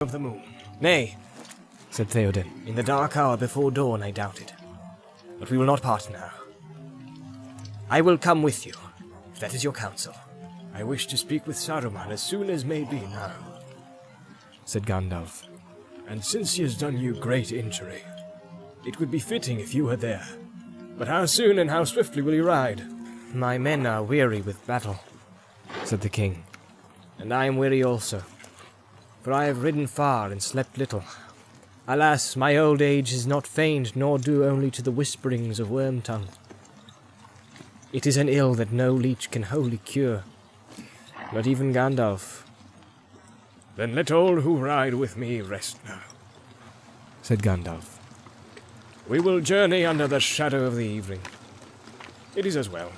of the moon. Nay, said Theoden. In the dark hour before dawn I doubted. But we will not part now. I will come with you, if that is your counsel. I wish to speak with Saruman as soon as may be now, said Gandalf. And since he has done you great injury, it would be fitting if you were there. But how soon and how swiftly will you ride? My men are weary with battle, said the king. And I am weary also, for I have ridden far and slept little. Alas, my old age is not feigned, nor due only to the whisperings of Wormtongue. It is an ill that no leech can wholly cure, not even Gandalf. Then let all who ride with me rest now, said Gandalf. We will journey under the shadow of the evening. It is as well,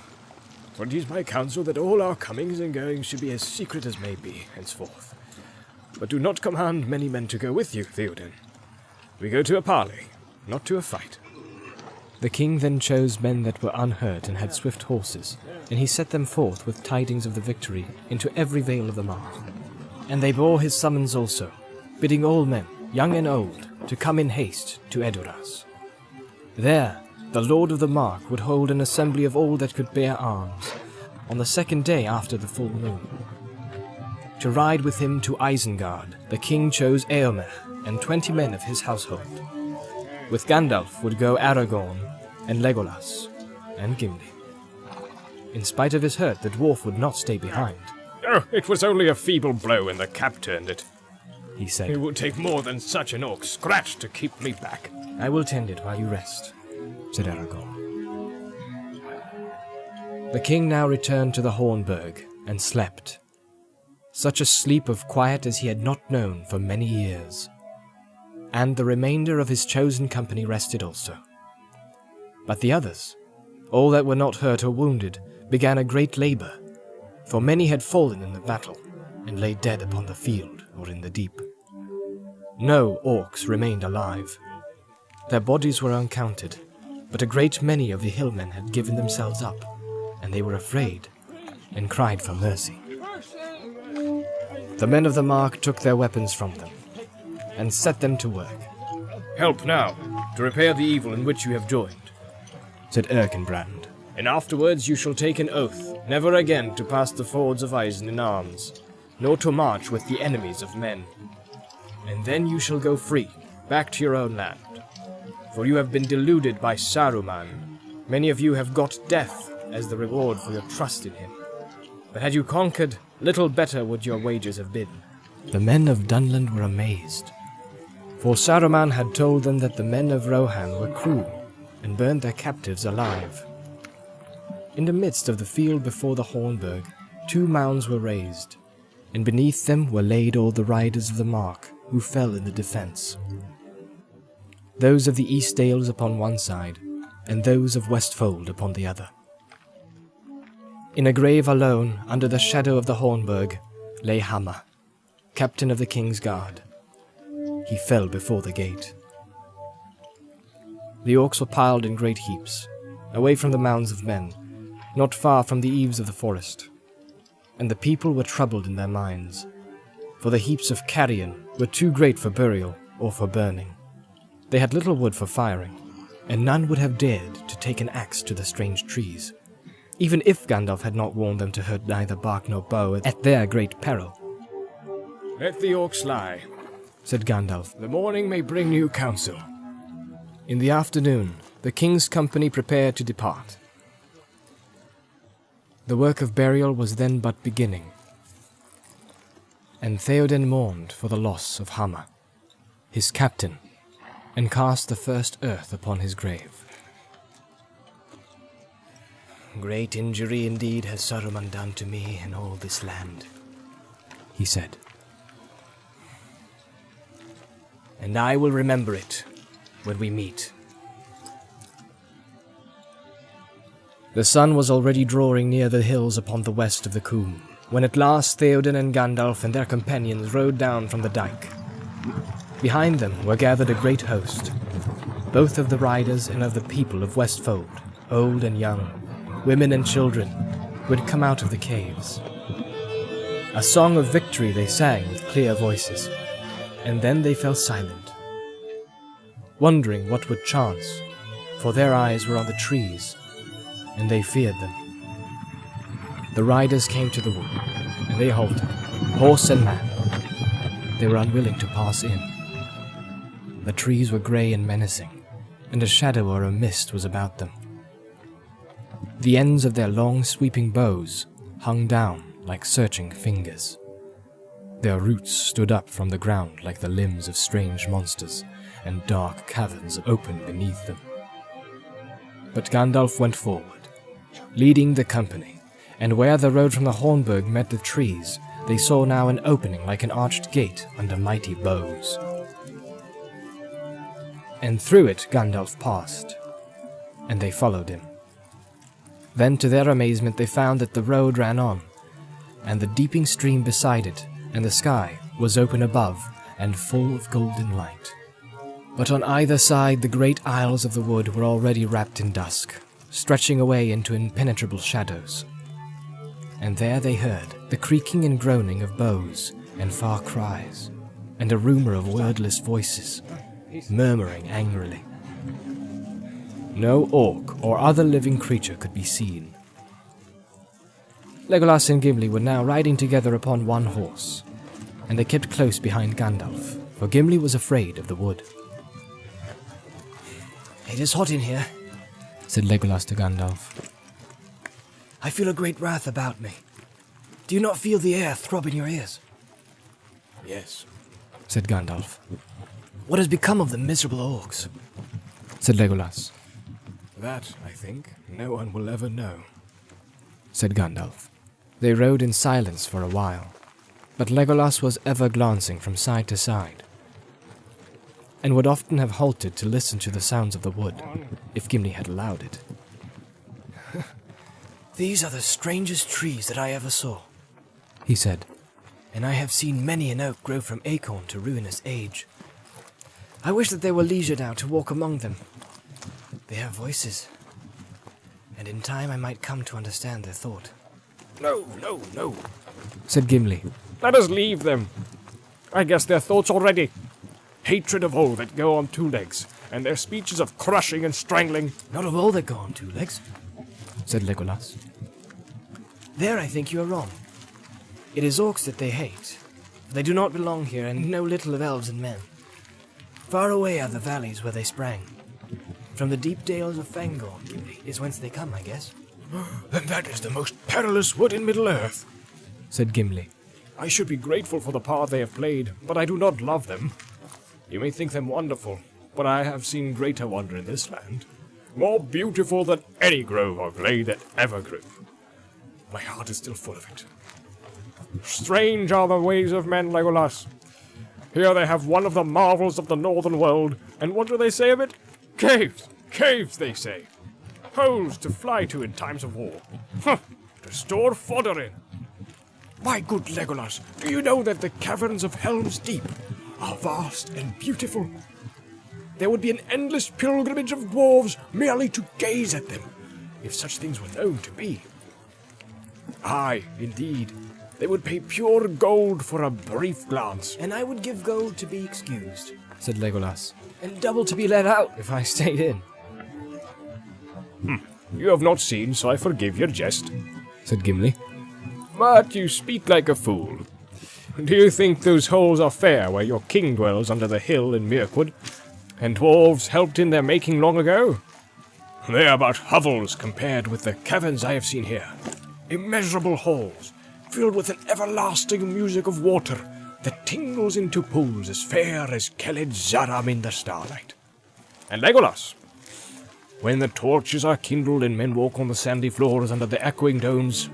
for it is my counsel that all our comings and goings should be as secret as may be henceforth. But do not command many men to go with you, Theoden. We go to a parley, not to a fight. The king then chose men that were unhurt and had swift horses, and he set them forth with tidings of the victory into every vale of the mark. And they bore his summons also, bidding all men, young and old, to come in haste to Edoras. There, the Lord of the Mark would hold an assembly of all that could bear arms, on the second day after the full moon. To ride with him to Isengard, the king chose Eomer and 20 men of his household. With Gandalf would go Aragorn and Legolas and Gimli. In spite of his hurt, the dwarf would not stay behind. Oh, it was only a feeble blow and the cap turned it, he said. It would take more than such an orc scratch to keep me back. I will tend it while you rest, said Aragorn. The king now returned to the Hornburg and slept. Such a sleep of quiet as he had not known for many years. And the remainder of his chosen company rested also. But the others, all that were not hurt or wounded, began a great labor, for many had fallen in the battle, and lay dead upon the field or in the deep. No orcs remained alive. Their bodies were uncounted, but a great many of the hillmen had given themselves up, and they were afraid, and cried for mercy. The men of the Mark took their weapons from them, and set them to work. Help now, to repair the evil in which you have joined, said Erkenbrand. And afterwards you shall take an oath, never again to pass the fords of Isen in arms, nor to march with the enemies of men. And then you shall go free, back to your own land. For you have been deluded by Saruman. Many of you have got death as the reward for your trust in him. But had you conquered, little better would your wages have been. The men of Dunland were amazed, for Saruman had told them that the men of Rohan were cruel, and burned their captives alive. In the midst of the field before the Hornburg, 2 mounds were raised, and beneath them were laid all the riders of the Mark who fell in the defence. Those of the Eastdales upon one side, and those of Westfold upon the other. In a grave alone, under the shadow of the Hornburg, lay Hammer, captain of the king's guard. He fell before the gate. The orcs were piled in great heaps, away from the mounds of men, not far from the eaves of the forest, and the people were troubled in their minds, for the heaps of carrion were too great for burial or for burning. They had little wood for firing, and none would have dared to take an axe to the strange trees, even if Gandalf had not warned them to hurt neither bark nor bow at their great peril. Let the orcs lie, said Gandalf. The morning may bring new counsel. In the afternoon, the king's company prepared to depart. The work of burial was then but beginning, and Theoden mourned for the loss of Hammer, his captain, and cast the first earth upon his grave. Great injury indeed has Saruman done to me and all this land, he said. And I will remember it when we meet. The sun was already drawing near the hills upon the west of the Coombe, when at last Theoden and Gandalf and their companions rode down from the dyke. Behind them were gathered a great host, both of the riders and of the people of Westfold, old and young, women and children, who had come out of the caves. A song of victory they sang with clear voices, and then they fell silent, wondering what would chance, for their eyes were on the trees, and they feared them. The riders came to the wood, and they halted, horse and man. They were unwilling to pass in. The trees were grey and menacing, and a shadow or a mist was about them. The ends of their long sweeping bows hung down like searching fingers. Their roots stood up from the ground like the limbs of strange monsters, and dark caverns opened beneath them. But Gandalf went forward, leading the company, and where the road from the Hornburg met the trees, they saw now an opening like an arched gate under mighty boughs. And through it Gandalf passed, and they followed him. Then to their amazement they found that the road ran on, and the deeping stream beside it, and the sky was open above and full of golden light. But on either side the great aisles of the wood were already wrapped in dusk, stretching away into impenetrable shadows. And there they heard the creaking and groaning of bows and far cries, and a rumour of wordless voices, murmuring angrily. No orc or other living creature could be seen. Legolas and Gimli were now riding together upon one horse, and they kept close behind Gandalf, for Gimli was afraid of the wood. "It is hot in here," said Legolas to Gandalf. "I feel a great wrath about me. Do you not feel the air throb in your ears?" "Yes," said Gandalf. "What has become of the miserable orcs?" said Legolas. "That, I think, no one will ever know," said Gandalf. They rode in silence for a while, but Legolas was ever glancing from side to side, and would often have halted to listen to the sounds of the wood, if Gimli had allowed it. "These are the strangest trees that I ever saw," he said, "and I have seen many an oak grow from acorn to ruinous age. I wish that there were leisure now to walk among them. They have voices, and in time I might come to understand their thought." No, said Gimli. Let us leave them. I guess their thoughts already. Hatred of all that go on two legs, and their speeches of crushing and strangling. "Not of all that go on two legs," said Legolas. "There I think you are wrong. It is orcs that they hate. They do not belong here, and know little of elves and men. Far away are the valleys where they sprang. From the deep dales of Fangorn is whence they come, I guess." Then that is the most perilous wood in Middle-earth, said Gimli. "I should be grateful for the part they have played, but I do not love them. You may think them wonderful, but I have seen greater wonder in this land. More beautiful than any grove or glade that ever grew. My heart is still full of it. Strange are the ways of men, Legolas. Here they have one of the marvels of the northern world, and what do they say of it? Caves! Caves, they say. Holes to fly to in times of war. To store fodder in. My good Legolas, do you know that the caverns of Helm's Deep are vast and beautiful? There would be an endless pilgrimage of dwarves merely to gaze at them, if such things were known to be. Aye, indeed, they would pay pure gold for a brief glance. "And I would give gold to be excused," said Legolas. "and double to be let out." If I stayed in, You have not seen, so I forgive your jest. said Gimli. But you speak like a fool. Do you think those holes are fair where your king dwells under the hill in Mirkwood, and dwarves helped in their making long ago? They are but hovels compared with the caverns I have seen here. Immeasurable halls, filled with an everlasting music of water that tingles into pools as fair as Keled Zaram in the starlight. And Legolas, when the torches are kindled and men walk on the sandy floors under the echoing domes,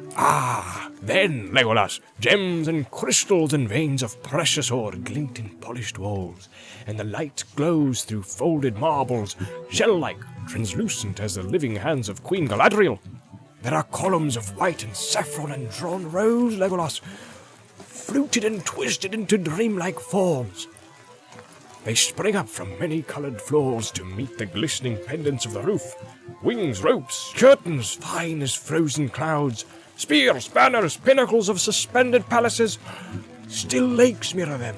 then, Legolas, gems and crystals and veins of precious ore glint in polished walls, and the light glows through folded marbles, shell-like, translucent as the living hands of Queen Galadriel. There are columns of white and saffron and drawn rose, Legolas, fluted and twisted into dreamlike forms. They spring up from many-coloured floors to meet the glistening pendants of the roof. Wings, ropes, curtains fine as frozen clouds, spears, banners, pinnacles of suspended palaces. Still lakes mirror them,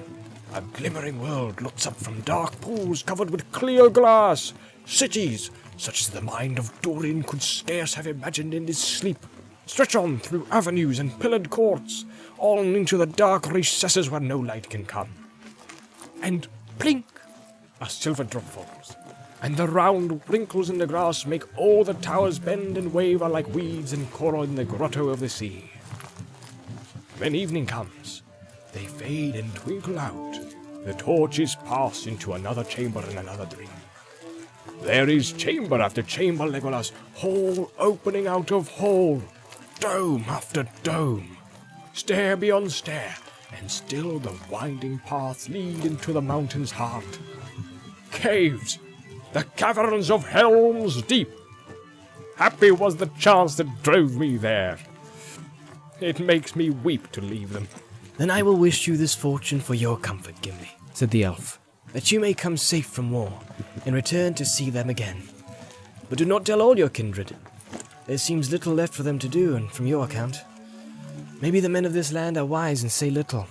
A glimmering world looks up from dark pools covered with clear glass. Cities, such as the mind of Durin could scarce have imagined in his sleep, stretch on through avenues and pillared courts, on into the dark recesses where no light can come. And blink, a silver drop falls, and the round wrinkles in the grass make all the towers bend and waver like weeds and coral in the grotto of the sea. When evening comes, they fade and twinkle out. The torches pass into another chamber and another dream. There is chamber after chamber, Legolas, hall opening out of hall, dome after dome, stair beyond stair, and still the winding paths lead into the mountain's heart. Caves, the caverns of Helm's Deep. Happy was the chance that drove me there. It makes me weep to leave them. Then I will wish you this fortune for your comfort, Gimli, said the elf, that you may come safe from war, and return to see them again. But do not tell all your kindred. There seems little left for them to do, and from your account. Maybe the men of this land are wise and say little.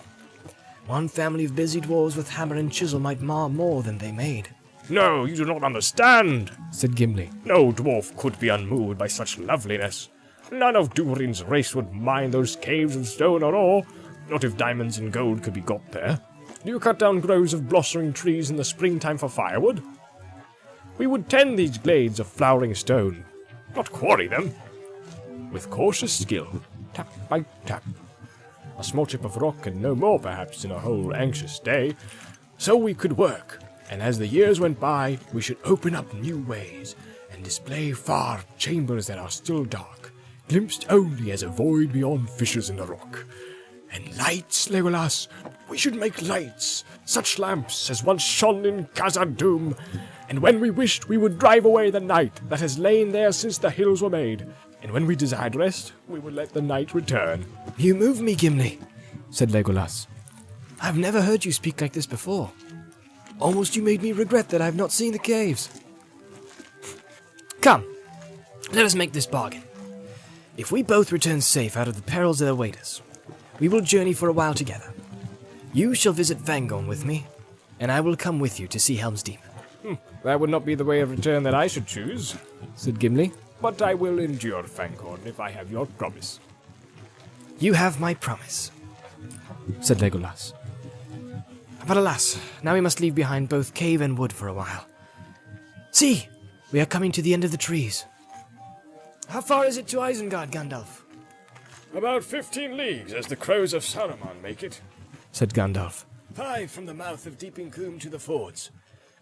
One family of busy dwarves with hammer and chisel might mar more than they made. No, you do not understand, said Gimli. No dwarf could be unmoved by such loveliness. None of Durin's race would mind those caves of stone or ore, not if diamonds and gold could be got there. Do you cut down groves of blossoming trees in the springtime for firewood? We would tend these glades of flowering stone, not quarry them. With cautious skill, tap by tap. A small chip of rock and no more perhaps in a whole anxious day. So we could work, and as the years went by, we should open up new ways, and display far chambers that are still dark, glimpsed only as a void beyond fissures in the rock. And lights, Legolas, we should make lights, such lamps as once shone in Khazad-dûm, and when we wished we would drive away the night that has lain there since the hills were made, and when we desired rest, we would let the night return. You move me, Gimli, said Legolas. I've never heard you speak like this before. Almost you made me regret that I've not seen the caves. Come, let us make this bargain. If we both return safe out of the perils that await us, we will journey for a while together. You shall visit Vangorn with me, and I will come with you to see Helm's Deep. That would not be the way of return that I should choose, said Gimli. But I will endure Fangorn if I have your promise. You have my promise, said Legolas. But alas, now we must leave behind both cave and wood for a while. See, we are coming to the end of the trees. How far is it to Isengard, Gandalf? About 15 leagues, as the crows of Sauron make it, said Gandalf. 5 from the mouth of Deeping Combe to the fords,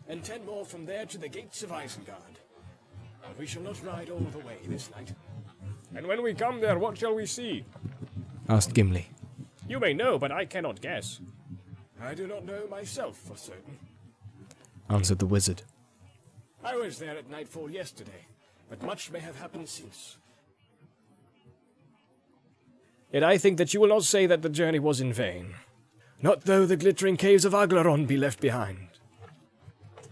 and 10 more from there to the gates of Isengard. But we shall not ride all the way this night. And when we come there, what shall we see? Asked Gimli. You may know, but I cannot guess. I do not know myself for certain, answered the wizard. I was there at nightfall yesterday, but much may have happened since. Yet I think that you will not say that the journey was in vain. Not though the glittering caves of Aglaron be left behind.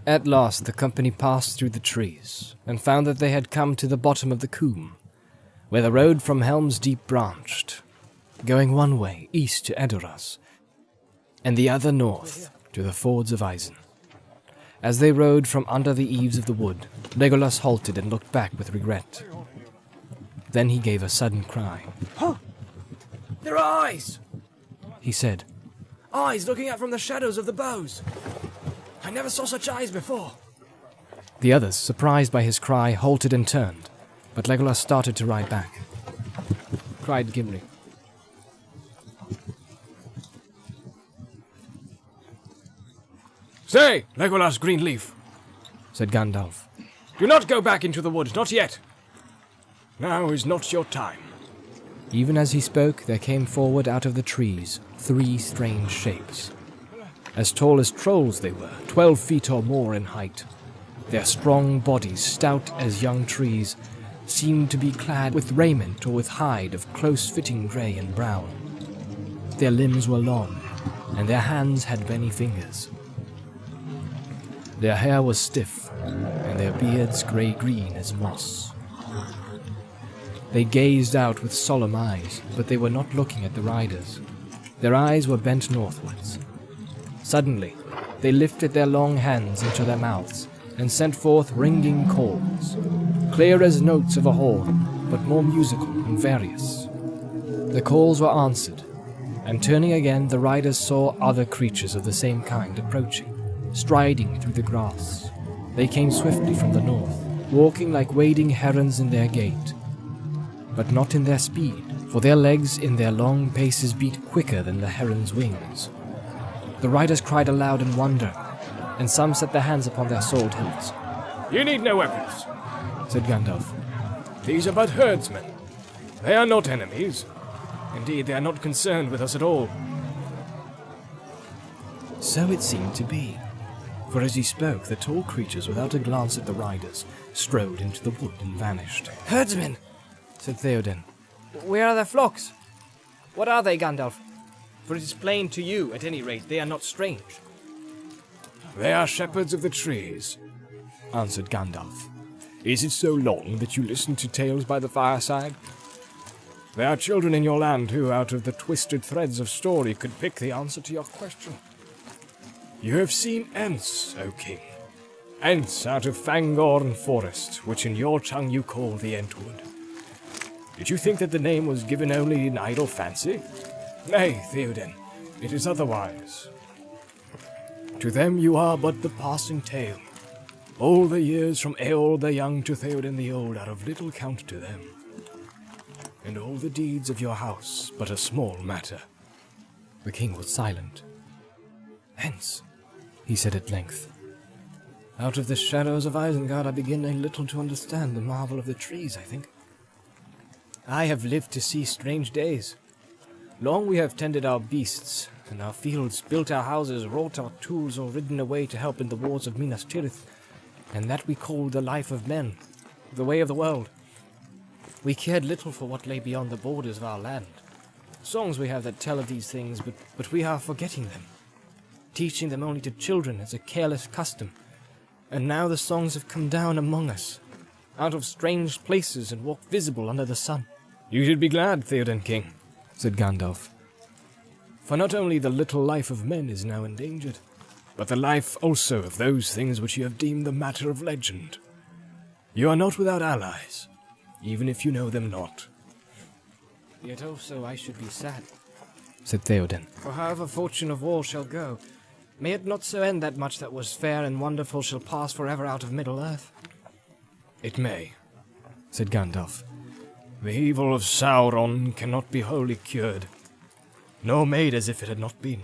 At last the company passed through the trees, and found that they had come to the bottom of the combe, where the road from Helm's Deep branched, going one way east to Edoras, and the other north to the fords of Isen. As they rode from under the eaves of the wood, Legolas halted and looked back with regret. Then he gave a sudden cry. Huh! There are eyes! He said. Eyes looking out from the shadows of the boughs! I never saw such eyes before! The others, surprised by his cry, halted and turned, but Legolas started to ride back. Cried Gimli. Stay, Legolas Greenleaf, said Gandalf. Do not go back into the wood, not yet. Now is not your time. Even as he spoke, there came forward out of the trees 3 strange shapes. As tall as trolls they were, 12 feet or more in height. Their strong bodies, stout as young trees, seemed to be clad with raiment or with hide of close-fitting grey and brown. Their limbs were long, and their hands had many fingers. Their hair was stiff, and their beards grey-green as moss. They gazed out with solemn eyes, but they were not looking at the riders. Their eyes were bent northwards. Suddenly, they lifted their long hands into their mouths and sent forth ringing calls, clear as notes of a horn, but more musical and various. The calls were answered, and turning again, the riders saw other creatures of the same kind approaching, striding through the grass. They came swiftly from the north, walking like wading herons in their gait, but not in their speed, for their legs in their long paces beat quicker than the heron's wings. The riders cried aloud in wonder, and some set their hands upon their sword hilts. "You need no weapons," said Gandalf. "These are but herdsmen. They are not enemies. Indeed, they are not concerned with us at all." So it seemed to be, for as he spoke, the tall creatures, without a glance at the riders, strode into the wood and vanished. Herdsmen, Said Theoden. where are their flocks? What are they, Gandalf? For it is plain to you, at any rate, they are not strange. "They are shepherds of the trees," answered Gandalf. "Is it so long that you listen to tales by the fireside? There are children in your land who, out of the twisted threads of story, could pick the answer to your question. You have seen Ents, O king. Ents out of Fangorn Forest, which in your tongue you call the Entwood. Did you think that the name was given only in idle fancy? Nay, Theoden, it is otherwise. To them you are but the passing tale. All the years from Eorl the Young to Theoden the Old are of little count to them. And all the deeds of your house but a small matter." The king was silent. "Hence," he said at length, "out of the shadows of Isengard I begin a little to understand the marvel of the trees, I think. I have lived to see strange days. Long we have tended our beasts, and our fields, built our houses, wrought our tools, or ridden away to help in the wars of Minas Tirith, and that we called the life of men, the way of the world. We cared little for what lay beyond the borders of our land. Songs we have that tell of these things, but we are forgetting them, teaching them only to children as a careless custom. And now the songs have come down among us, out of strange places and walk visible under the sun." "You should be glad, Theoden King," said Gandalf. "for not only the little life of men is now endangered, but the life also of those things which you have deemed the matter of legend. You are not without allies, even if you know them not." Yet also I should be sad, said Theoden. for however fortune of war shall go, may it not so end that much that was fair and wonderful shall pass forever out of Middle-earth? "It may," said Gandalf. "The evil of Sauron cannot be wholly cured, nor made as if it had not been.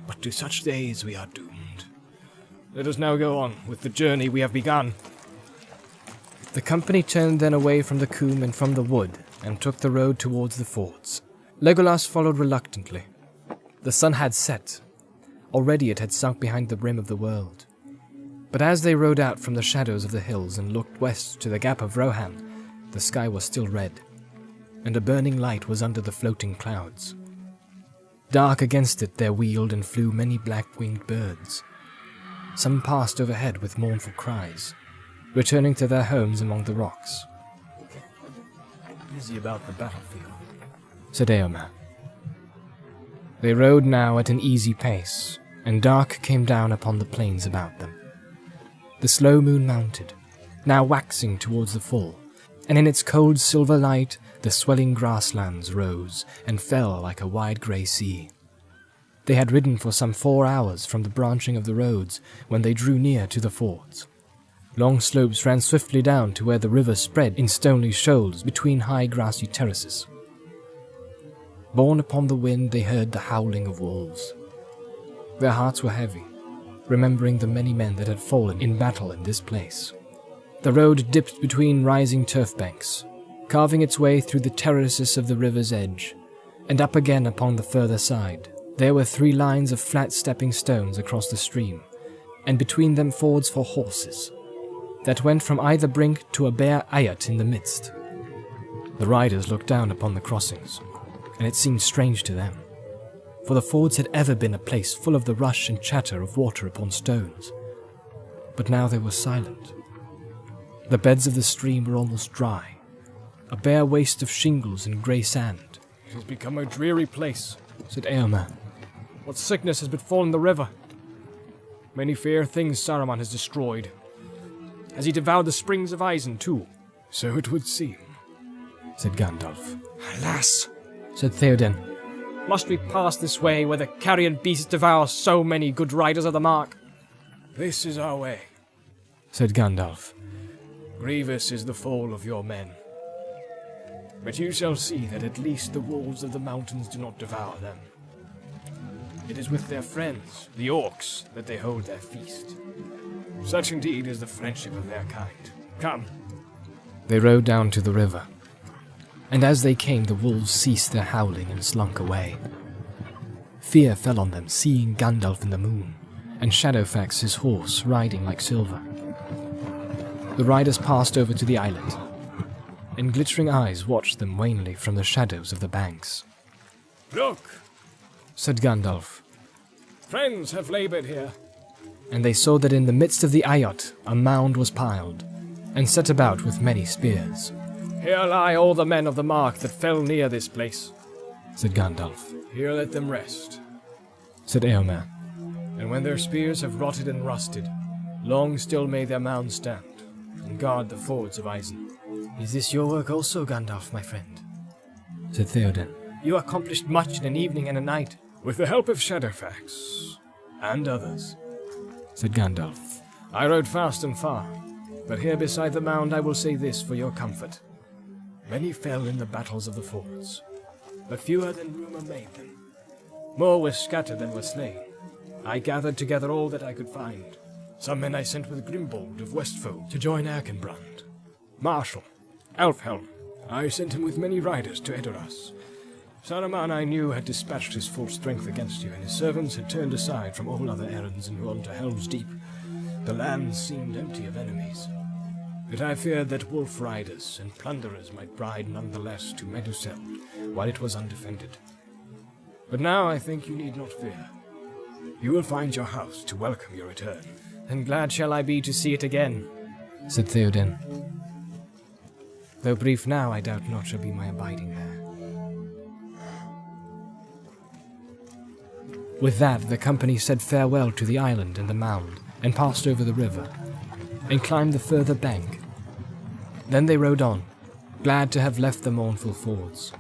But to such days we are doomed. Let us now go on with the journey we have begun." The company turned then away from the coombe and from the wood, and took the road towards the forts. Legolas followed reluctantly. The sun had set. Already it had sunk behind the rim of the world. But as they rode out from the shadows of the hills and looked west to the Gap of Rohan, the sky was still red, and a burning light was under the floating clouds. Dark against it there wheeled and flew many black-winged birds. Some passed overhead with mournful cries, returning to their homes among the rocks. Busy about the battlefield, said Eomer. They rode now at an easy pace, and dark came down upon the plains about them. The slow moon mounted, now waxing towards the full, and in its cold silver light the swelling grasslands rose and fell like a wide grey sea. They had ridden for some 4 hours from the branching of the roads when they drew near to the forts. Long slopes ran swiftly down to where the river spread in stony shoals between high grassy terraces. Borne upon the wind they heard the howling of wolves. Their hearts were heavy, remembering the many men that had fallen in battle in this place. The road dipped between rising turf banks, carving its way through the terraces of the river's edge, and up again upon the further side. There were 3 lines of flat stepping stones across the stream, and between them fords for horses, that went from either brink to a bare eyot in the midst. The riders looked down upon the crossings, and it seemed strange to them, for the fords had ever been a place full of the rush and chatter of water upon stones. But now they were silent. The beds of the stream were almost dry, a bare waste of shingles and grey sand. "It has become a dreary place," said Eomer. What sickness has befallen the river? Many fair things Saruman has destroyed. Has he devoured the springs of Isen too? So it would seem, said Gandalf. Alas, said Theoden. Must we pass this way where the carrion beasts devour so many good riders of the mark? This is our way, said Gandalf. Grievous is the fall of your men. But you shall see that at least the wolves of the mountains do not devour them. It is with their friends, the orcs, that they hold their feast. Such indeed is the friendship of their kind. Come. They rode down to the river, and as they came the wolves ceased their howling and slunk away. Fear fell on them, seeing Gandalf in the moon, and Shadowfax his horse riding like silver. The riders passed over to the islet, and glittering eyes watched them wanly from the shadows of the banks. Look, said Gandalf, friends have labored here. and they saw that in the midst of the Ayot a mound was piled, and set about with many spears. Here lie all the men of the mark that fell near this place, said Gandalf. Here let them rest, Said Eomer. and when their spears have rotted and rusted, long still may their mounds stand, and guard the fords of Isen. Is this your work also, Gandalf, my friend? Said Theoden. you accomplished much in an evening and a night. With the help of Shadowfax, and others, Said Gandalf. I rode fast and far, but here beside the mound I will say this for your comfort. Many fell in the battles of the fords, but fewer than rumour made them. More were scattered than were slain. I gathered together all that I could find. Some men I sent with Grimbold of Westfold to join Erkenbrand. Marshal, Elfhelm, I sent him with many riders to Edoras. Saruman I knew had dispatched his full strength against you, and his servants had turned aside from all other errands and gone to Helm's Deep. The land seemed empty of enemies. But I feared that wolf riders and plunderers might ride nonetheless to Meduseld while it was undefended. But now I think you need not fear. You will find your house to welcome your return. And glad shall I be to see it again. Said Theoden. Though brief now, I doubt not shall be my abiding there. With that, the company said farewell to the island and the mound, and passed over the river, and climbed the further bank. Then they rode on, glad to have left the mournful fords.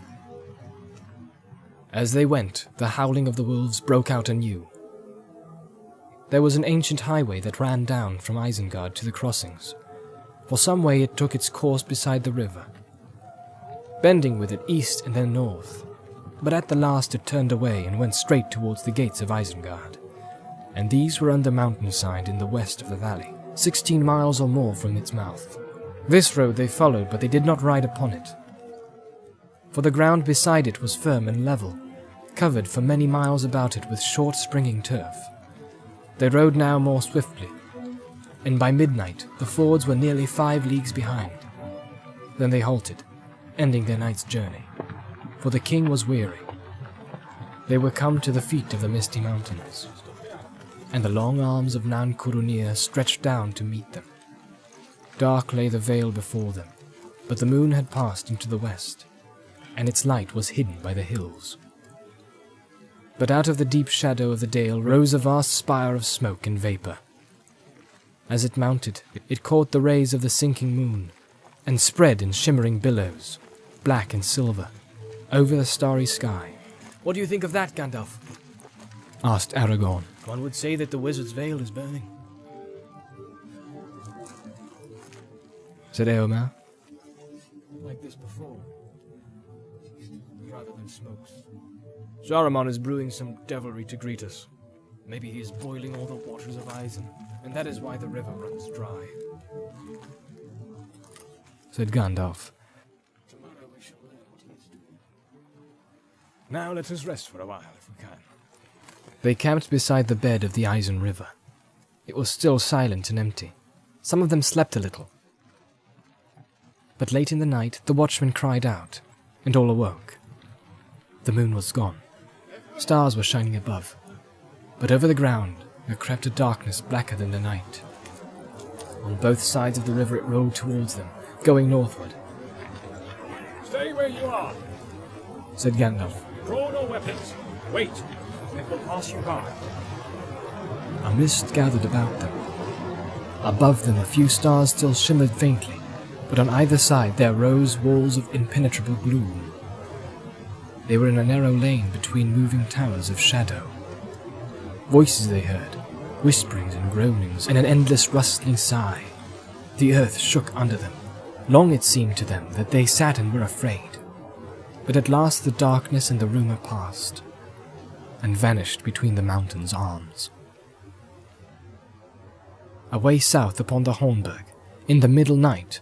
As they went, the howling of the wolves broke out anew. There was an ancient highway that ran down from Isengard to the crossings. For some way it took its course beside the river, bending with it east and then north, but at the last it turned away and went straight towards the gates of Isengard, and these were under mountainside in the west of the valley, 16 miles or more from its mouth. This road they followed, but they did not ride upon it, for the ground beside it was firm and level, covered for many miles about it with short springing turf. They rode now more swiftly, and by midnight the fords were nearly 5 leagues behind. Then they halted, ending their night's journey, for the king was weary. They were come to the feet of the misty mountains, and the long arms of Nan Curunir stretched down to meet them. Dark lay the vale before them, but the moon had passed into the west, and its light was hidden by the hills. But out of the deep shadow of the dale rose a vast spire of smoke and vapour. As it mounted, it caught the rays of the sinking moon, and spread in shimmering billows, black and silver, over the starry sky. What do you think of that, Gandalf? Asked Aragorn. One would say that the Wizard's Veil is burning. Said Eomer. Like this before, rather than smokes. Saruman is brewing some devilry to greet us. Maybe he is boiling all the waters of Isen, and that is why the river runs dry. Said Gandalf. Tomorrow we shall learn what he is doing. Now let us rest for a while, if we can. They camped beside the bed of the Isen River. It was still silent and empty. Some of them slept a little. But late in the night, the watchman cried out, and all awoke. The moon was gone. Stars were shining above, but over the ground there crept a darkness blacker than the night. On both sides of the river it rolled towards them, going northward. Stay where you are. Said Gandalf. Draw no weapons. Wait. It will pass you by. A mist gathered about them. Above them a few stars still shimmered faintly, but on either side there rose walls of impenetrable gloom. They were in a narrow lane between moving towers of shadow. Voices they heard, whisperings and groanings, and an endless rustling sigh. The earth shook under them. Long it seemed to them that they sat and were afraid. But at last the darkness and the rumour passed, and vanished between the mountains' arms. Away south upon the Hornberg, in the middle night,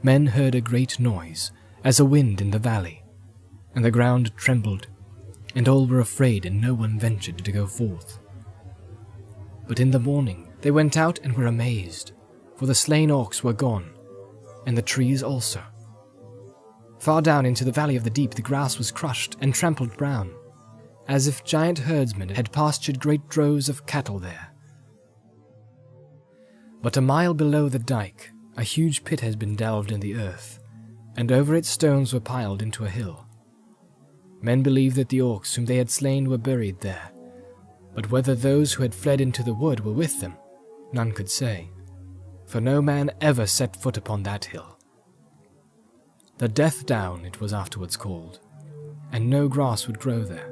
men heard a great noise, as a wind in the valley, and the ground trembled, and all were afraid, and no one ventured to go forth. But in the morning they went out and were amazed, for the slain orcs were gone, and the trees also. Far down into the valley of the deep the grass was crushed and trampled brown, as if giant herdsmen had pastured great droves of cattle there. But a mile below the dike, a huge pit has been delved in the earth, and over it stones were piled into a hill. Men believed that the orcs whom they had slain were buried there, but whether those who had fled into the wood were with them, none could say, for no man ever set foot upon that hill. The Death Down it was afterwards called, and no grass would grow there.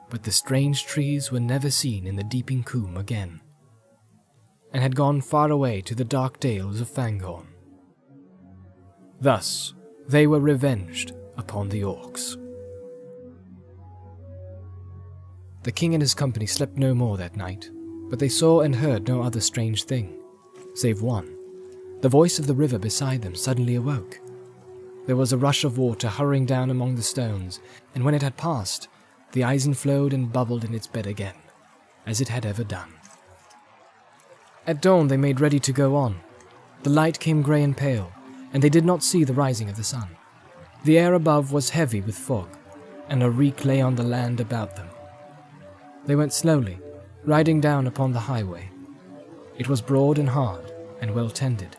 But the strange trees were never seen in the Deeping Combe again, and had gone far away to the dark dales of Fangorn. Thus they were revenged upon the orcs. The king and his company slept no more that night, but they saw and heard no other strange thing, save one. The voice of the river beside them suddenly awoke. There was a rush of water hurrying down among the stones, and when it had passed, the Eisen flowed and bubbled in its bed again, as it had ever done. At dawn they made ready to go on. The light came grey and pale, and they did not see the rising of the sun. The air above was heavy with fog, and a reek lay on the land about them. They went slowly, riding down upon the highway. It was broad and hard, and well tended.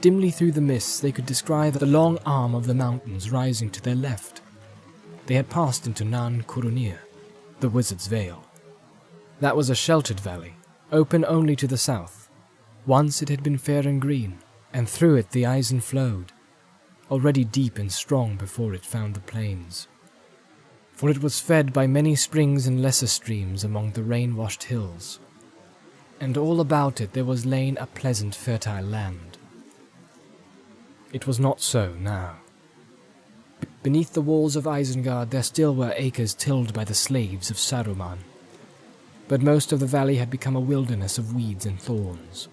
Dimly through the mists they could descry the long arm of the mountains rising to their left. They had passed into Nan Curunir, the Wizard's Vale. That was a sheltered valley, open only to the south. Once it had been fair and green, and through it the Eisen flowed, already deep and strong before it found the plains. For it was fed by many springs and lesser streams among the rain-washed hills, and all about it there was lain a pleasant fertile land. It was not so now. Beneath the walls of Isengard there still were acres tilled by the slaves of Saruman, but most of the valley had become a wilderness of weeds and thorns.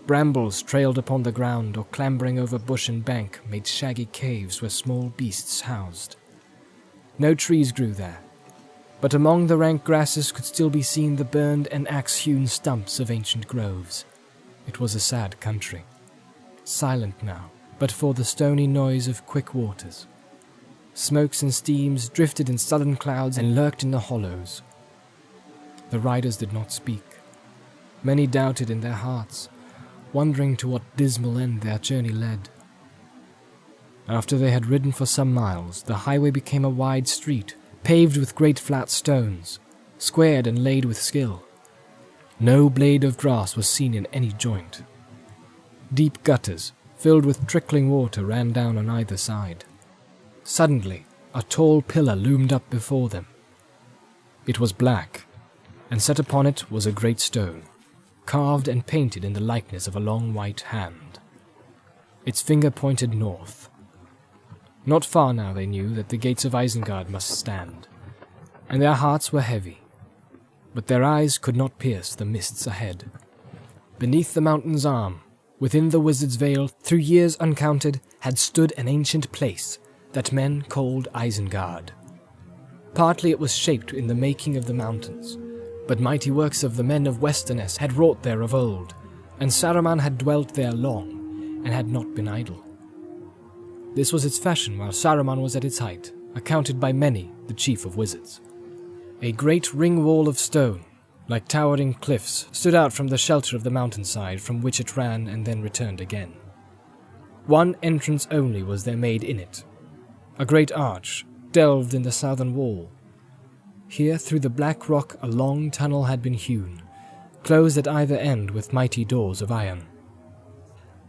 Brambles trailed upon the ground, or clambering over bush and bank made shaggy caves where small beasts housed. No trees grew there, but among the rank grasses could still be seen the burned and axe-hewn stumps of ancient groves. It was a sad country, silent now, but for the stony noise of quick waters. Smokes and steams drifted in sullen clouds and lurked in the hollows. The riders did not speak. Many doubted in their hearts, wondering to what dismal end their journey led. After they had ridden for some miles, the highway became a wide street, paved with great flat stones, squared and laid with skill. No blade of grass was seen in any joint. Deep gutters, filled with trickling water, ran down on either side. Suddenly, a tall pillar loomed up before them. It was black, and set upon it was a great stone, carved and painted in the likeness of a long white hand. Its finger pointed north. Not far now they knew that the gates of Isengard must stand, and their hearts were heavy, but their eyes could not pierce the mists ahead. Beneath the mountain's arm, within the Wizard's Vale, through years uncounted, had stood an ancient place that men called Isengard. Partly it was shaped in the making of the mountains, but mighty works of the men of Westerness had wrought there of old, and Saruman had dwelt there long, and had not been idle. This was its fashion while Saruman was at its height, accounted by many the chief of wizards. A great ring wall of stone, like towering cliffs, stood out from the shelter of the mountainside from which it ran and then returned again. One entrance only was there made in it, a great arch delved in the southern wall. Here through the black rock a long tunnel had been hewn, closed at either end with mighty doors of iron.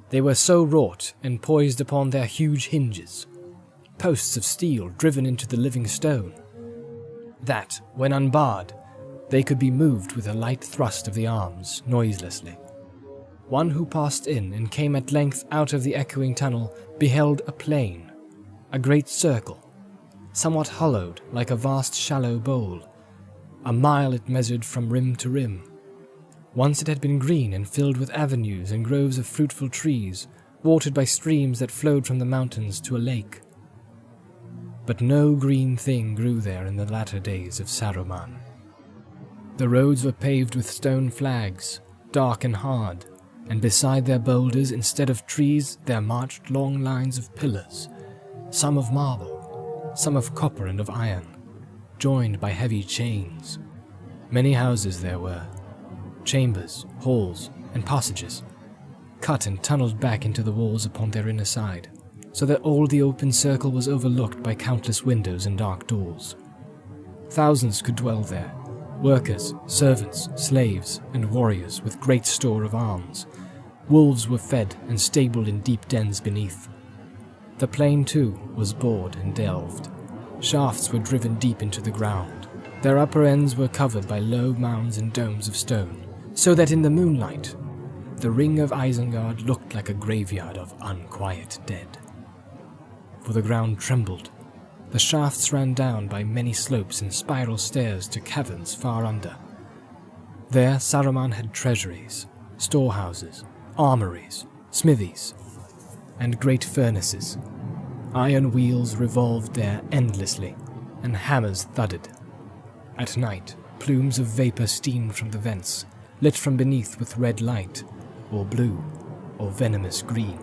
They were so wrought and poised upon their huge hinges, posts of steel driven into the living stone, that, when unbarred, they could be moved with a light thrust of the arms, noiselessly. One who passed in and came at length out of the echoing tunnel beheld a plain, a great circle, somewhat hollowed like a vast shallow bowl. A mile it measured from rim to rim. Once it had been green and filled with avenues and groves of fruitful trees, watered by streams that flowed from the mountains to a lake. But no green thing grew there in the latter days of Saruman. The roads were paved with stone flags, dark and hard, and beside their boulders, instead of trees, there marched long lines of pillars, some of marble, some of copper and of iron, joined by heavy chains. Many houses there were, chambers, halls, and passages, cut and tunneled back into the walls upon their inner side, so that all the open circle was overlooked by countless windows and dark doors. Thousands could dwell there, workers, servants, slaves, and warriors with great store of arms. Wolves were fed and stabled in deep dens beneath. The plain, too, was bored and delved. Shafts were driven deep into the ground. Their upper ends were covered by low mounds and domes of stone, so that in the moonlight, the ring of Isengard looked like a graveyard of unquiet dead. For the ground trembled. The shafts ran down by many slopes and spiral stairs to caverns far under. There Saruman had treasuries, storehouses, armories, smithies, and great furnaces. Iron wheels revolved there endlessly, and hammers thudded. At night, plumes of vapor steamed from the vents, lit from beneath with red light, or blue, or venomous green.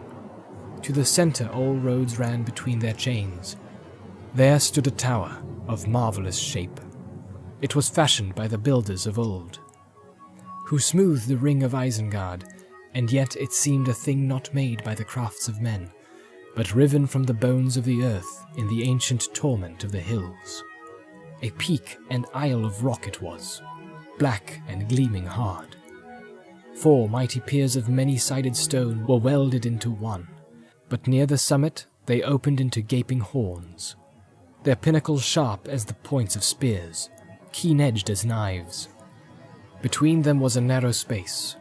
To the center all roads ran between their chains. There stood a tower of marvelous shape. It was fashioned by the builders of old, who smoothed the ring of Isengard, and yet it seemed a thing not made by the crafts of men, but riven from the bones of the earth in the ancient torment of the hills. A peak and isle of rock it was, black and gleaming hard. 4 mighty piers of many-sided stone were welded into one, but near the summit they opened into gaping horns, their pinnacles sharp as the points of spears, keen-edged as knives. Between them was a narrow space,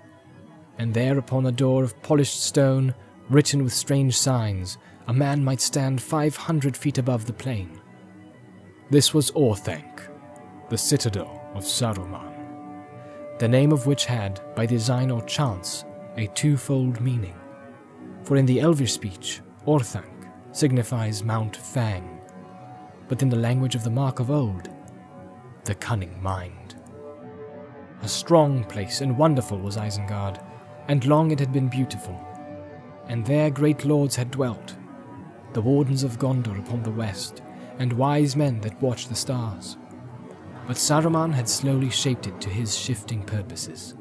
and there upon a door of polished stone, written with strange signs, a man might stand 500 feet above the plain. This was Orthanc, the citadel of Saruman, the name of which had, by design or chance, a twofold meaning. For in the Elvish speech, Orthanc signifies Mount Fang, but in the language of the Mark of old, the cunning mind. A strong place and wonderful was Isengard, and long it had been beautiful, and there great lords had dwelt, the wardens of Gondor upon the west, and wise men that watched the stars. But Saruman had slowly shaped it to his shifting purposes,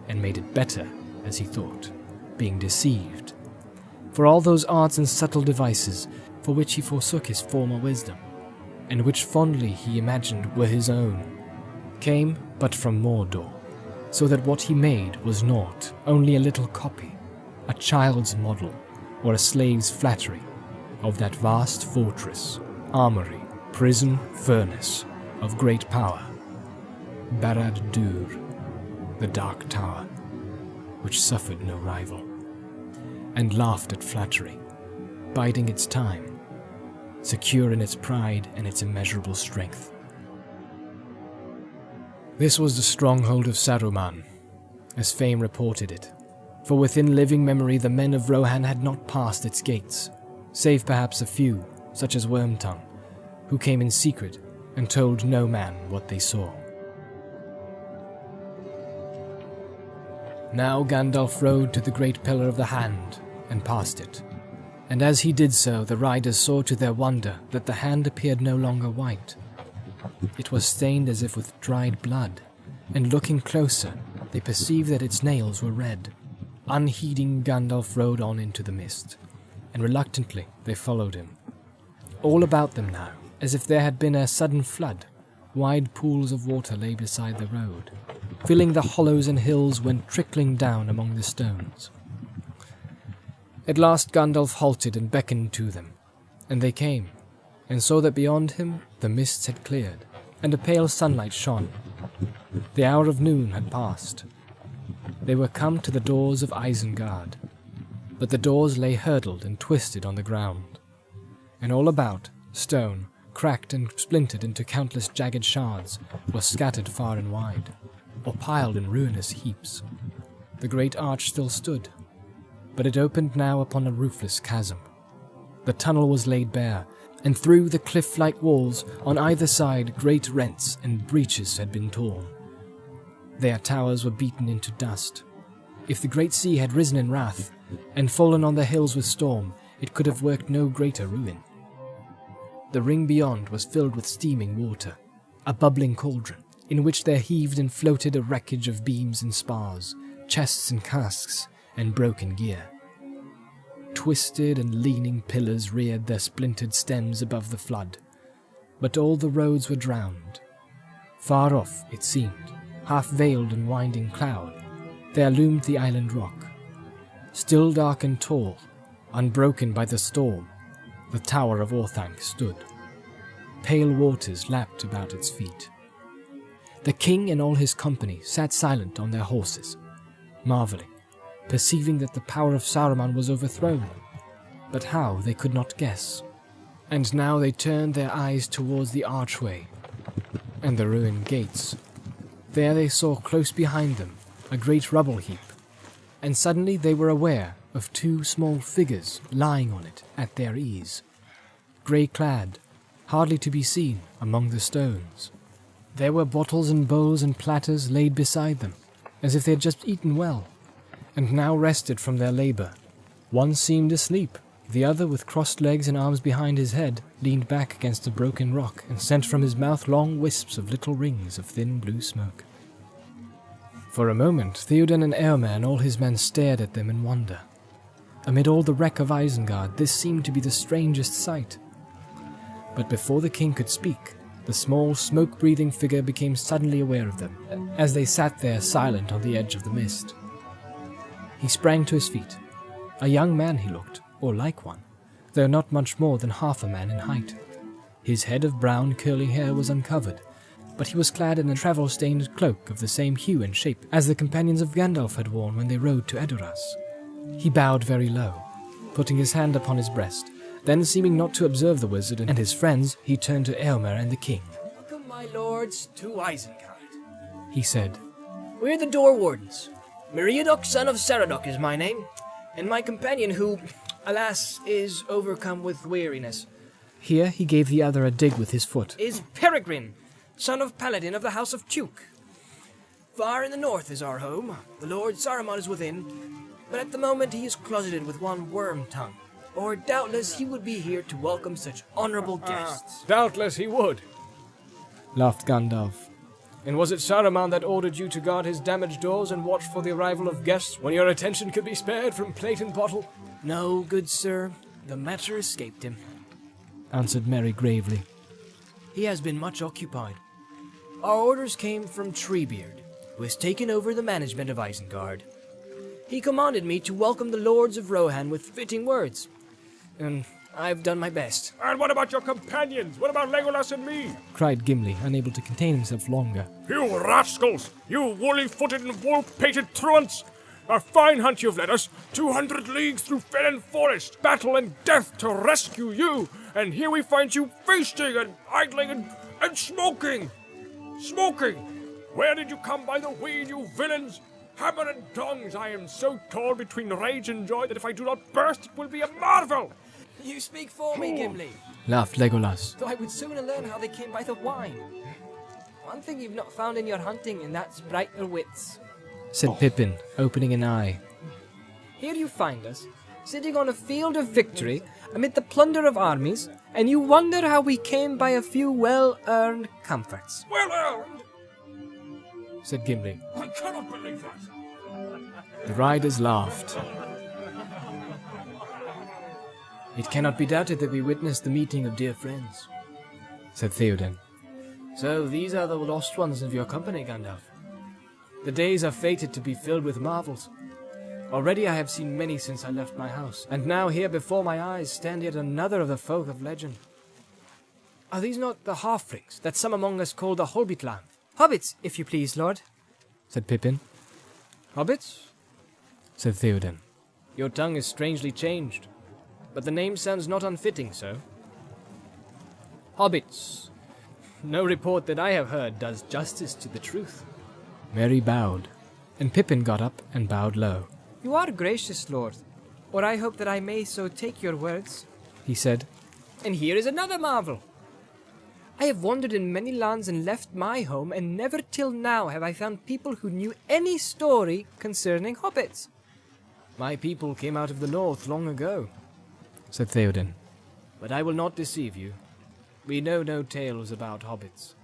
and made it better, as he thought, being deceived. For all those arts and subtle devices for which he forsook his former wisdom, and which fondly he imagined were his own, came but from Mordor, so that what he made was naught, only a little copy, a child's model, or a slave's flattery, of that vast fortress, armory, prison, furnace, of great power, Barad-dûr, the Dark Tower, which suffered no rival, and laughed at flattery, biding its time, secure in its pride and its immeasurable strength. This was the stronghold of Saruman, as fame reported it, for within living memory the men of Rohan had not passed its gates, save perhaps a few, such as Wormtongue, who came in secret and told no man what they saw. Now Gandalf rode to the great Pillar of the Hand, and passed it, and as he did so the riders saw to their wonder that the hand appeared no longer white. It was stained as if with dried blood, and looking closer, they perceived that its nails were red. Unheeding, Gandalf rode on into the mist, and reluctantly they followed him. All about them now, as if there had been a sudden flood, Wide pools of water lay beside the road, filling the hollows and hills went trickling down among the stones. At last Gandalf halted and beckoned to them, and they came, and saw that beyond him the mists had cleared, and a pale sunlight shone. The hour of noon had passed. They were come to the doors of Isengard, but the doors lay hurdled and twisted on the ground, and all about, stone, cracked and splintered into countless jagged shards, was scattered far and wide, or piled in ruinous heaps. The great arch still stood, but it opened now upon a roofless chasm. The tunnel was laid bare, and through the cliff-like walls on either side great rents and breaches had been torn. Their towers were beaten into dust. If the great sea had risen in wrath, and fallen on the hills with storm, it could have worked no greater ruin. The ring beyond was filled with steaming water, a bubbling cauldron, in which there heaved and floated a wreckage of beams and spars, chests and casks, and broken gear. Twisted and leaning pillars reared their splintered stems above the flood, but all the roads were drowned. Far off, it seemed, half veiled in winding cloud, there loomed the island rock. Still dark and tall, unbroken by the storm, the tower of Orthanc stood. Pale waters lapped about its feet. The king and all his company sat silent on their horses, marvelling, perceiving that the power of Sauron was overthrown, but how they could not guess. And now they turned their eyes towards the archway and the ruined gates. There they saw close behind them a great rubble heap, and suddenly they were aware of two small figures lying on it at their ease, grey-clad, hardly to be seen among the stones. There were bottles and bowls and platters laid beside them, as if they had just eaten well, and now rested from their labour. One seemed asleep, the other, with crossed legs and arms behind his head, leaned back against a broken rock and sent from his mouth long wisps of little rings of thin blue smoke. For a moment, Theoden and Eomer and all his men stared at them in wonder. Amid all the wreck of Isengard, this seemed to be the strangest sight. But before the king could speak, the small, smoke-breathing figure became suddenly aware of them, as they sat there silent on the edge of the mist. He sprang to his feet. A young man he looked, or like one, though not much more than half a man in height. His head of brown curly hair was uncovered, but he was clad in a travel-stained cloak of the same hue and shape as the companions of Gandalf had worn when they rode to Edoras. He bowed very low, putting his hand upon his breast. Then, seeming not to observe the wizard and his friends, he turned to Eomer and the king. "Welcome, my lords, to Isengard," he said. "We're the door wardens. Meriadoc, son of Saradoc, is my name, and my companion who, alas, is overcome with weariness, Here he gave the other a dig with his foot. is Peregrine, son of Paladin of the House of Tuke. Far in the north is our home. The Lord Saruman is within, but at the moment he is closeted with one Worm-tongue, or doubtless he would be here to welcome such honorable guests." Doubtless he would. Laughed Gandalf. And was it Saruman that ordered you to guard his damaged doors and watch for the arrival of guests when your attention could be spared from plate and bottle? "No, good sir, the matter escaped him. Answered Merry gravely. He has been much occupied. Our orders came from Treebeard, who has taken over the management of Isengard. He commanded me to welcome the lords of Rohan with fitting words, and I've done my best." And what about your companions? What about Legolas and me? Cried Gimli, unable to contain himself longer. You rascals! You woolly-footed and wool-pated truants! A fine hunt you've led us! 200 leagues through fen and forest, battle and death to rescue you! And here we find you feasting and idling and smoking! Smoking! Where did you come by the weed, you villains? Hammer and tongs, I am so torn between rage and joy that if I do not burst, it will be a marvel! "You speak for me, Gimli, Laughed Legolas. though I would sooner learn how they came by the wine. One thing you've not found in your hunting, and that's brighter wits. Said Pippin, opening an eye. Here you find us, sitting on a field of victory amid the plunder of armies, and you wonder how we came by a few well-earned comforts." Well earned! Said Gimli. I cannot believe that! The riders laughed. "It cannot be doubted that we witnessed the meeting of dear friends," Said Theoden. So these are the lost ones of your company, Gandalf. The days are fated to be filled with marvels. Already I have seen many since I left my house, and now here before my eyes stand yet another of the folk of legend. Are these not the halflings that some among us call the Hobbit land? Hobbits, if you please, lord, said Pippin. Hobbits? Said Theoden. Your tongue is strangely changed, but the name sounds not unfitting, so. Hobbits. No report that I have heard does justice to the truth. Merry bowed, and Pippin got up and bowed low. You are gracious, lord, or I hope that I may so take your words, he said. And here is another marvel. I have wandered in many lands and left my home, and never till now have I found people who knew any story concerning hobbits. My people came out of the north long ago, said Theoden. But I will not deceive you. We know no tales about hobbits.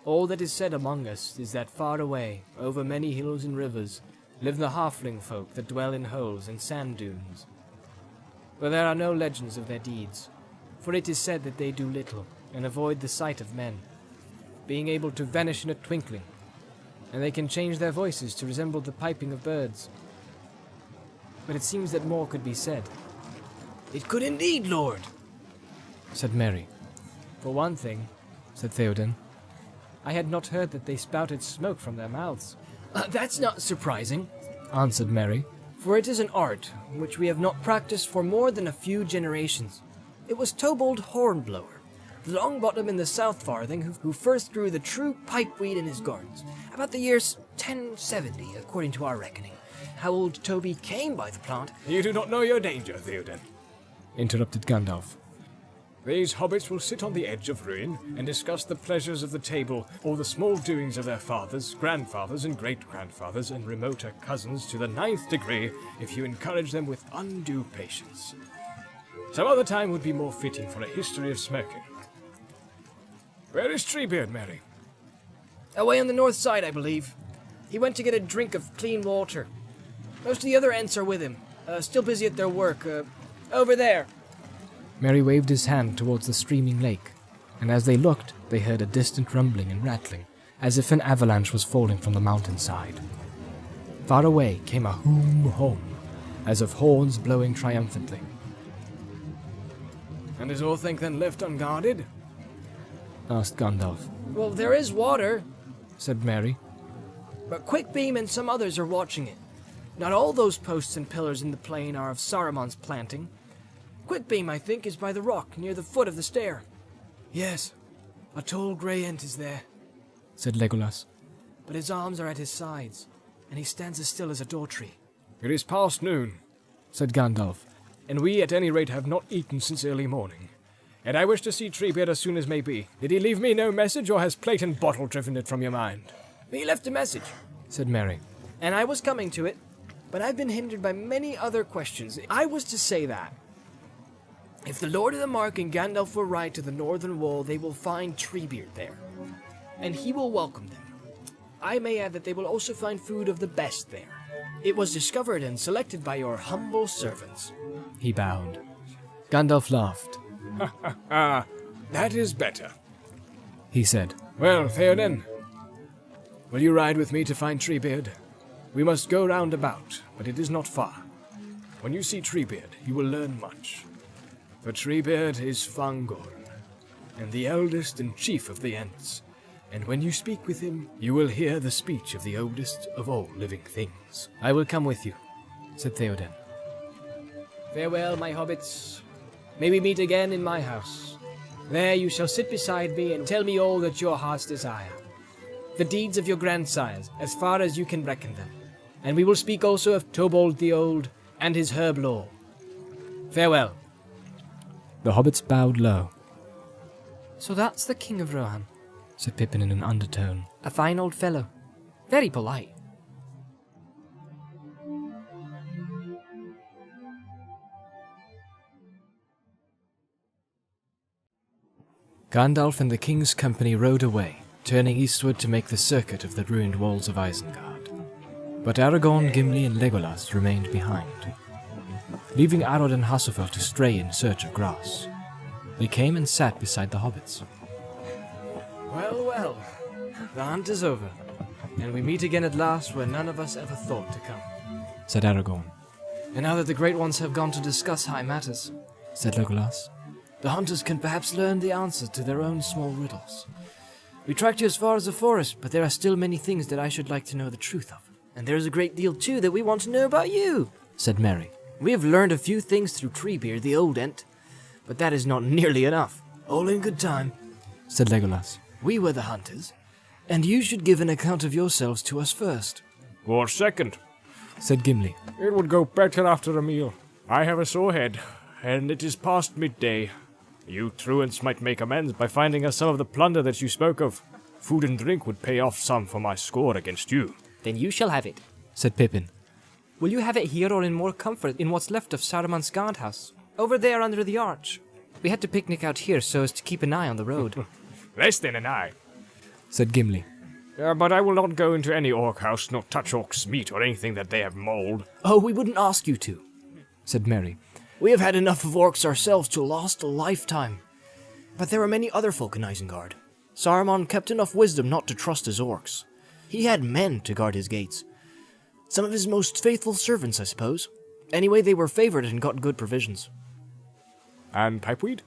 All that is said among us is that far away, over many hills and rivers, live the halfling folk that dwell in holes and sand dunes. But there are no legends of their deeds, for it is said that they do little and avoid the sight of men, being able to vanish in a twinkling, and they can change their voices to resemble the piping of birds. But it seems that more could be said. It could indeed, lord, said Merry. For one thing, said Theoden, I had not heard that they spouted smoke from their mouths. That's not surprising, answered Merry, for it is an art which we have not practiced for more than a few generations. It was Tobold Hornblower, the Longbottom in the South Farthing, who first grew the true pipeweed in his gardens, about the year 1070, according to our reckoning. How old Toby came by the plant... You do not know your danger, Theoden, interrupted Gandalf. These hobbits will sit on the edge of ruin and discuss the pleasures of the table or the small doings of their fathers, grandfathers, and great-grandfathers and remoter cousins to the 9th degree if you encourage them with undue patience. Some other time would be more fitting for a history of smoking. Where is Treebeard, Merry? Away on the north side, I believe. He went to get a drink of clean water. Most of the other Ents are with him, still busy at their work. Over there. Merry waved his hand towards the streaming lake, and as they looked, they heard a distant rumbling and rattling, as if an avalanche was falling from the mountainside. Far away came a hoom-hom, as of horns blowing triumphantly. And is Orthanc then left unguarded? Asked Gandalf. Well, there is water, said Merry. But Quickbeam and some others are watching it. Not all those posts and pillars in the plain are of Saruman's planting. Quickbeam, I think, is by the rock near the foot of the stair. Yes, a tall grey Ent is there, said Legolas. But his arms are at his sides, and he stands as still as a door tree. It is past noon, said Gandalf, and we at any rate have not eaten since early morning. And I wish to see Treebeard as soon as may be. Did he leave me no message, or has plate and bottle driven it from your mind? He left a message, said Merry. And I was coming to it, but I've been hindered by many other questions. I was to say that if the Lord of the Mark and Gandalf will ride to the northern wall, they will find Treebeard there, and he will welcome them. I may add that they will also find food of the best there. It was discovered and selected by your humble servants. He bowed. Gandalf laughed. That is better, he said. Well, Theoden, will you ride with me to find Treebeard? We must go round about, but it is not far. When you see Treebeard, you will learn much. For Treebeard is Fangorn, and the eldest and chief of the Ents, and when you speak with him, you will hear the speech of the oldest of all living things. I will come with you, said Theoden. Farewell, my hobbits. May we meet again in my house. There you shall sit beside me and tell me all that your hearts desire. The deeds of your grandsires, as far as you can reckon them. And we will speak also of Tobold the Old and his herb lore. Farewell. The hobbits bowed low. So that's the King of Rohan, said Pippin in an undertone. A fine old fellow. Very polite. Gandalf and the king's company rode away, turning eastward to make the circuit of the ruined walls of Isengard. But Aragorn, Gimli, and Legolas remained behind, leaving Arod and Hasufel to stray in search of grass. They came and sat beside the hobbits. Well, well, the hunt is over, and we meet again at last where none of us ever thought to come, said Aragorn. And now that the Great Ones have gone to discuss high matters, said Legolas, the hunters can perhaps learn the answers to their own small riddles. We tracked you as far as the forest, but there are still many things that I should like to know the truth of. And there is a great deal, too, that we want to know about you, said Merry. We have learned a few things through Treebeard, the old Ent, but that is not nearly enough. All in good time, said Legolas. We were the hunters, and you should give an account of yourselves to us first. Or second. Said Gimli. It would go better after a meal. I have a sore head, and it is past midday. You truants might make amends by finding us some of the plunder that you spoke of. Food and drink would pay off some for my score against you. Then you shall have it, said Pippin. Will you have it here or in more comfort in what's left of Saruman's guardhouse? Over there under the arch. We had to picnic out here so as to keep an eye on the road. Less than an eye, said Gimli. But I will not go into any orc house, nor touch orcs' meat or anything that they have mauled. Oh, we wouldn't ask you to, said Merry. We have had enough of orcs ourselves to last a lifetime. But there are many other folk in Isengard. Saruman kept enough wisdom not to trust his orcs. He had men to guard his gates. Some of his most faithful servants, I suppose. Anyway, they were favored and got good provisions. And pipeweed?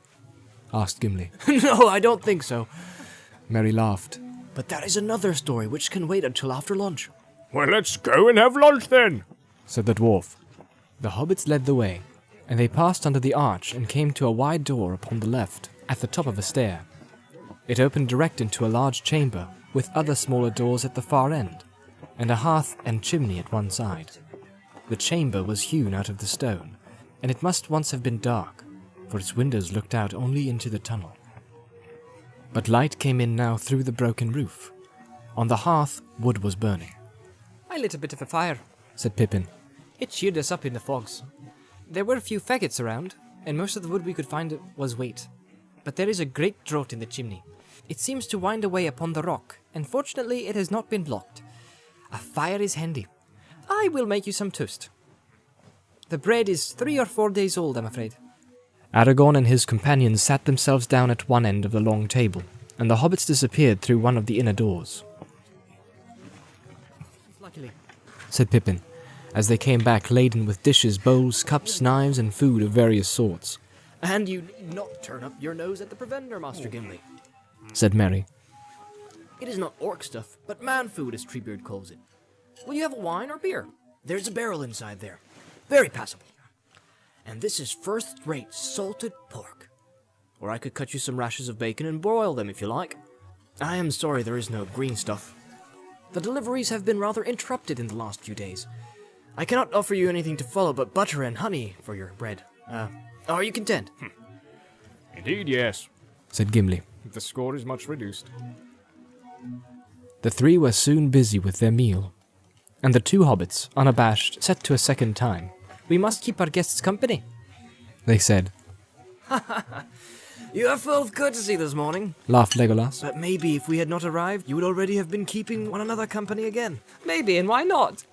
Asked Gimli. No, I don't think so. Merry laughed. But that is another story which can wait until after lunch. Well, let's go and have lunch then, said the dwarf. The hobbits led the way, and they passed under the arch and came to a wide door upon the left, at the top of a stair. It opened direct into a large chamber, with other smaller doors at the far end, and a hearth and chimney at one side. The chamber was hewn out of the stone, and it must once have been dark, for its windows looked out only into the tunnel. But light came in now through the broken roof. On the hearth, wood was burning. I lit a bit of a fire, said Pippin. It cheered us up in the fogs. There were a few faggots around, and most of the wood we could find was weight. But there is a great draught in the chimney. It seems to wind away upon the rock, and fortunately it has not been blocked. A fire is handy. I will make you some toast. The bread is 3 or 4 days old, I'm afraid. Aragorn and his companions sat themselves down at one end of the long table, and the hobbits disappeared through one of the inner doors. Luckily, said Pippin, as they came back laden with dishes, bowls, cups, knives, and food of various sorts. And you need not turn up your nose at the provender, Master Gimli, said Merry. It is not orc stuff, but man food, as Treebeard calls it. Will you have a wine or beer? There's a barrel inside there. Very passable. And this is first-rate salted pork. Or I could cut you some rashers of bacon and broil them if you like. I am sorry there is no green stuff. The deliveries have been rather interrupted in the last few days. I cannot offer you anything to follow but butter and honey for your bread. Are you content? Indeed, yes, said Gimli. The score is much reduced. The three were soon busy with their meal, and the two hobbits, unabashed, said to a second time, We must keep our guests company, they said. You are full of courtesy this morning, laughed Legolas. But maybe if we had not arrived, you would already have been keeping one another company again. Maybe, and why not?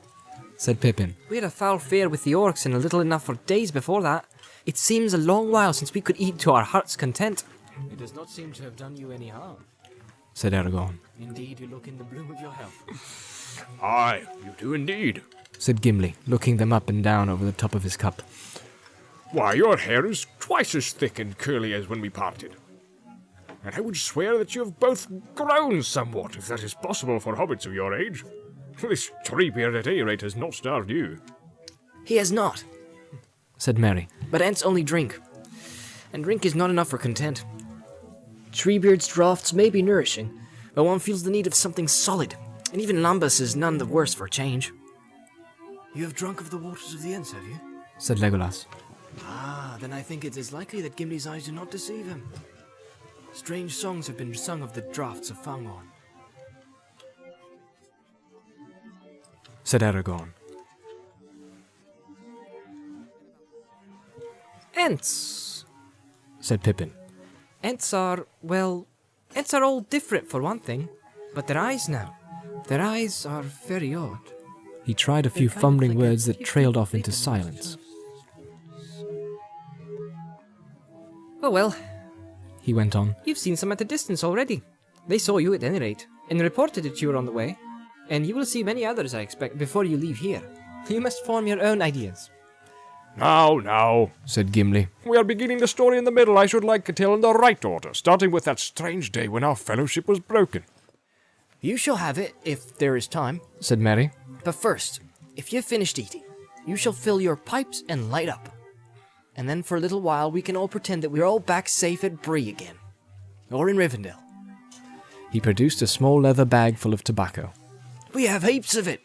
Said Pippin. We had a foul fare with the orcs and a little enough for days before that. It seems a long while since we could eat to our heart's content. It does not seem to have done you any harm, said Aragorn. Indeed, you look in the bloom of your health. Aye, you do indeed, said Gimli, looking them up and down over the top of his cup. Why, your hair is twice as thick and curly as when we parted. And I would swear that you have both grown somewhat, if that is possible for hobbits of your age. This Treebeard at any rate has not starved you. He has not, said Merry, but Ents only drink. And drink is not enough for content. Treebeard's draughts may be nourishing, but one feels the need of something solid, and even Lambus is none the worse for a change. You have drunk of the waters of the Ents, have you? Said Legolas. Ah, then I think it is likely that Gimli's eyes do not deceive him. Strange songs have been sung of the draughts of Fangorn, said Aragorn. Ents, said Pippin. Ents are all different for one thing. But their eyes are very odd. He tried a few fumbling words that trailed off into silence. Oh well, he went on. You've seen some at a distance already. They saw you at any rate, and reported that you were on the way. And you will see many others, I expect, before you leave here. You must form your own ideas. Now, said Gimli. We are beginning the story in the middle. I should like to tell in the right order, starting with that strange day when our fellowship was broken. You shall have it, if there is time. Said Merry. But first, if you've finished eating, you shall fill your pipes and light up. And then for a little while we can all pretend that we're all back safe at Bree again. Or in Rivendell. He produced a small leather bag full of tobacco. We have heaps of it,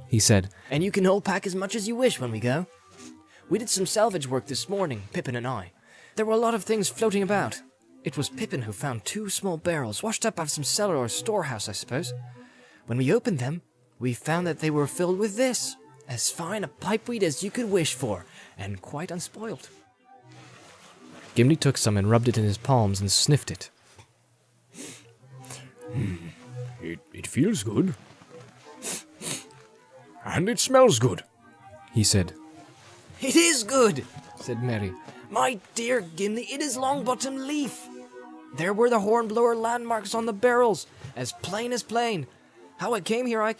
He said, and you can all pack as much as you wish when we go. We did some salvage work this morning, Pippin and I. There were a lot of things floating about. It was Pippin who found 2 small barrels, washed up out of some cellar or storehouse, I suppose. When we opened them, we found that they were filled with this. As fine a pipeweed as you could wish for, and quite unspoiled. Gimli took some and rubbed it in his palms and sniffed it. It feels good. And it smells good. He said. It is good, Said Merry. my dear Gimli, it is Longbottom Leaf. There were the Hornblower landmarks on the barrels, as plain as plain. How it came here I